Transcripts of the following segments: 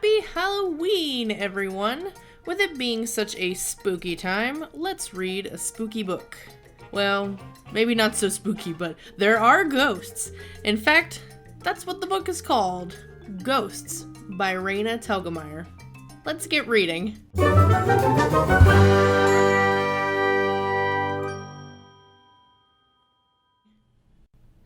Happy Halloween, everyone! With it being such a spooky time, let's read a spooky book. Well, maybe not so spooky, but there are ghosts. In fact, that's what the book is called. Ghosts by Raina Telgemeier. Let's get reading.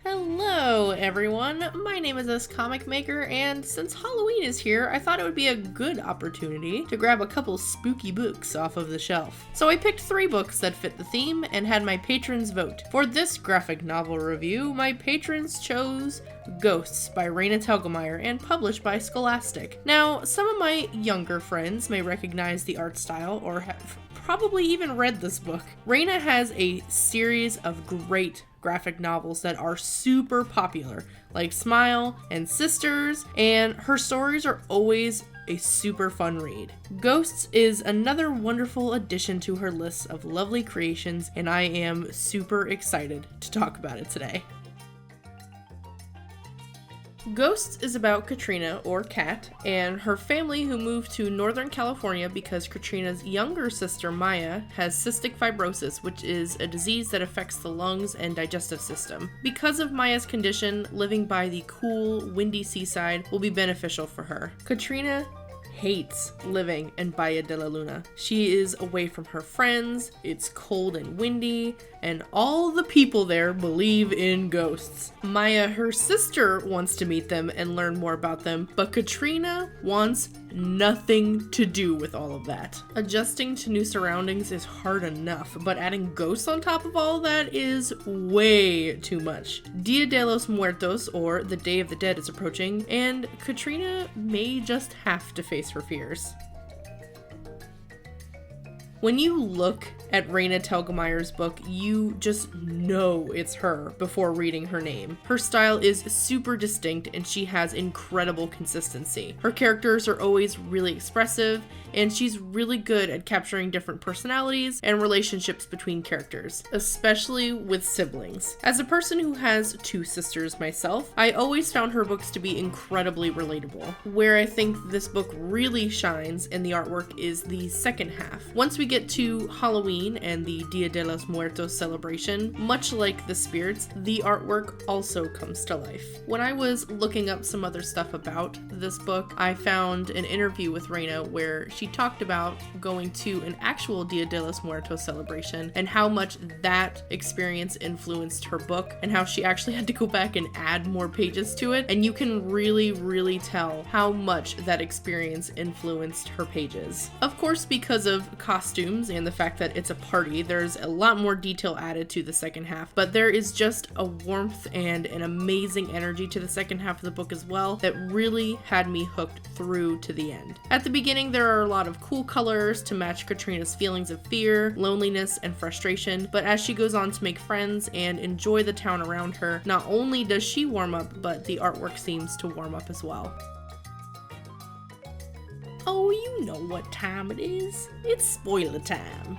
Hello everyone, my name is Comic Maker, and since Halloween is here, I thought it would be a good opportunity to grab a couple spooky books off of the shelf. So I picked 3 books that fit the theme and had my patrons vote. For this graphic novel review, my patrons chose Ghosts by Raina Telgemeier and published by Scholastic. Now, some of my younger friends may recognize the art style or have probably even read this book. Raina has a series of great graphic novels that are super popular, like Smile and Sisters, and her stories are always a super fun read. Ghosts is another wonderful addition to her list of lovely creations, and I am super excited to talk about it today. Ghosts is about Katrina, or Kat, and her family who moved to Northern California because Katrina's younger sister Maya has cystic fibrosis, which is a disease that affects the lungs and digestive system. Because of Maya's condition, living by the cool, windy seaside will be beneficial for her. Katrina hates living in Bahia de la Luna. She is away from her friends, it's cold and windy, and all the people there believe in ghosts. Maya, her sister, wants to meet them and learn more about them, but Katrina wants nothing to do with all of that. Adjusting to new surroundings is hard enough, but adding ghosts on top of all that is way too much. Dia de los Muertos, or the Day of the Dead, is approaching, and Katrina may just have to face her fears. When you look at Raina Telgemeier's book, you just know it's her before reading her name. Her style is super distinct and she has incredible consistency. Her characters are always really expressive, and she's really good at capturing different personalities and relationships between characters, especially with siblings. As a person who has 2 sisters myself, I always found her books to be incredibly relatable. Where I think this book really shines in the artwork is the second half. Once we get to Halloween and the Dia de los Muertos celebration, much like the spirits, the artwork also comes to life. When I was looking up some other stuff about this book, I found an interview with Raina where she talked about going to an actual Dia de los Muertos celebration and how much that experience influenced her book and how she actually had to go back and add more pages to it, and you can really tell how much that experience influenced her pages. Of course, because of costumes and the fact that it's a party, there's a lot more detail added to the second half, but there is just a warmth and an amazing energy to the second half of the book as well that really had me hooked through to the end. At the beginning, there are a lot of cool colors to match Katrina's feelings of fear, loneliness, and frustration, but as she goes on to make friends and enjoy the town around her, not only does she warm up, but the artwork seems to warm up as well. Oh, you know what time it is. It's spoiler time.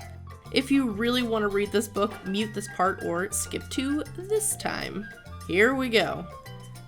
If you really want to read this book, mute this part or skip to this time. Here we go.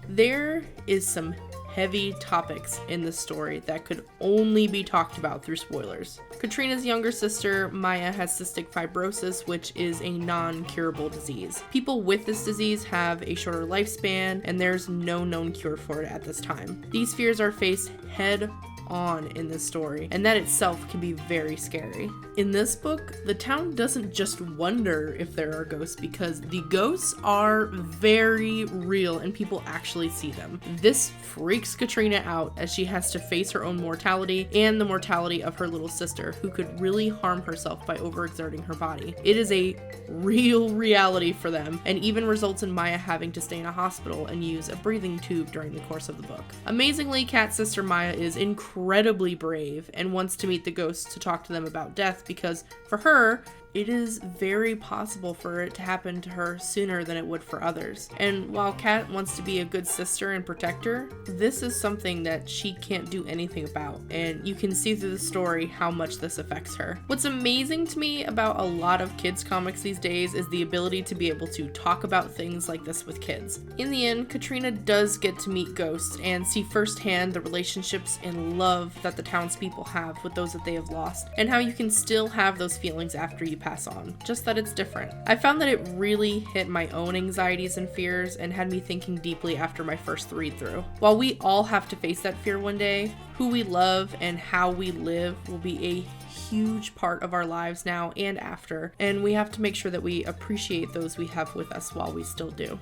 There is some heavy topics in this story that could only be talked about through spoilers. Katrina's younger sister, Maya, has cystic fibrosis, which is a non-curable disease. People with this disease have a shorter lifespan, and there's no known cure for it at this time. These fears are faced head on in this story, and that itself can be very scary. In this book, the town doesn't just wonder if there are ghosts, because the ghosts are very real and people actually see them. This freaks Katrina out as she has to face her own mortality and the mortality of her little sister, who could really harm herself by overexerting her body. It is a real reality for them, and even results in Maya having to stay in a hospital and use a breathing tube during the course of the book. Amazingly, Kat's sister Maya is incredibly brave and wants to meet the ghosts to talk to them about death, because for her, it is very possible for it to happen to her sooner than it would for others. And while Kat wants to be a good sister and protector, this is something that she can't do anything about, and you can see through the story how much this affects her. What's amazing to me about a lot of kids comics these days is the ability to be able to talk about things like this with kids. In the end, Katrina does get to meet ghosts and see firsthand the relationships and love that the townspeople have with those that they have lost, and how you can still have those feelings after you pass on, just that it's different. I found that it really hit my own anxieties and fears and had me thinking deeply after my first read through. While we all have to face that fear one day, who we love and how we live will be a huge part of our lives now and after, and we have to make sure that we appreciate those we have with us while we still do.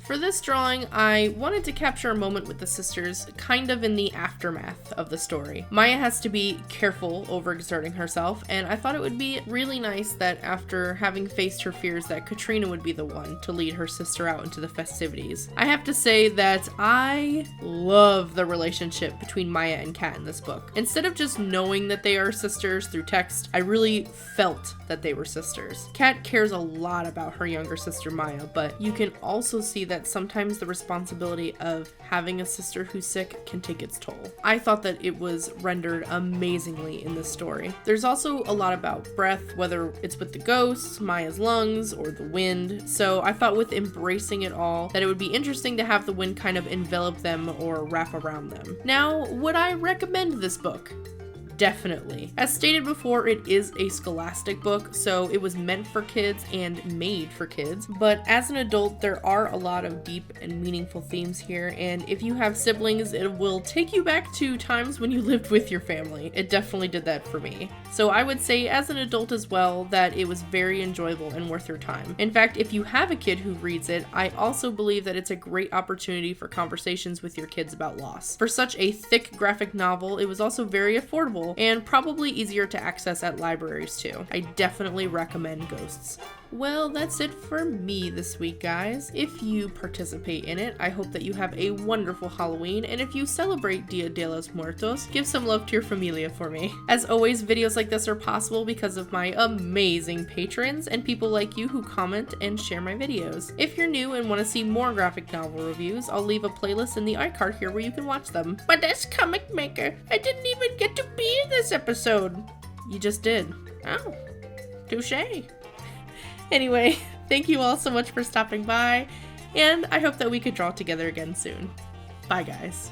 For this drawing, I wanted to capture a moment with the sisters kind of in the aftermath of the story. Maya has to be careful overexerting herself, and I thought it would be really nice that after having faced her fears that Katrina would be the one to lead her sister out into the festivities. I have to say that I love the relationship between Maya and Kat in this book. Instead of just knowing that they are sisters through text, I really felt that they were sisters. Kat cares a lot about her younger sister Maya, but you can also see that sometimes the responsibility of having a sister who's sick can take its toll. I thought that it was rendered amazingly in this story. There's also a lot about breath, whether it's with the ghosts, Maya's lungs, or the wind, so I thought with embracing it all that it would be interesting to have the wind kind of envelop them or wrap around them. Now, would I recommend this book? Definitely. As stated before, it is a scholastic book, so it was meant for kids and made for kids. But as an adult, there are a lot of deep and meaningful themes here, and if you have siblings, it will take you back to times when you lived with your family. It definitely did that for me. So I would say as an adult as well that it was very enjoyable and worth your time. In fact, if you have a kid who reads it, I also believe that it's a great opportunity for conversations with your kids about loss. For such a thick graphic novel, it was also very affordable and probably easier to access at libraries too. I definitely recommend Ghosts. Well, that's it for me this week, guys. If you participate in it, I hope that you have a wonderful Halloween, and if you celebrate Dia de los Muertos, give some love to your familia for me. As always, videos like this are possible because of my amazing patrons and people like you who comment and share my videos. If you're new and want to see more graphic novel reviews, I'll leave a playlist in the iCard here where you can watch them. But as Comic Maker, I didn't even get to be in this episode. You just did. Oh, touché. Anyway, thank you all so much for stopping by, and I hope that we could draw together again soon. Bye, guys.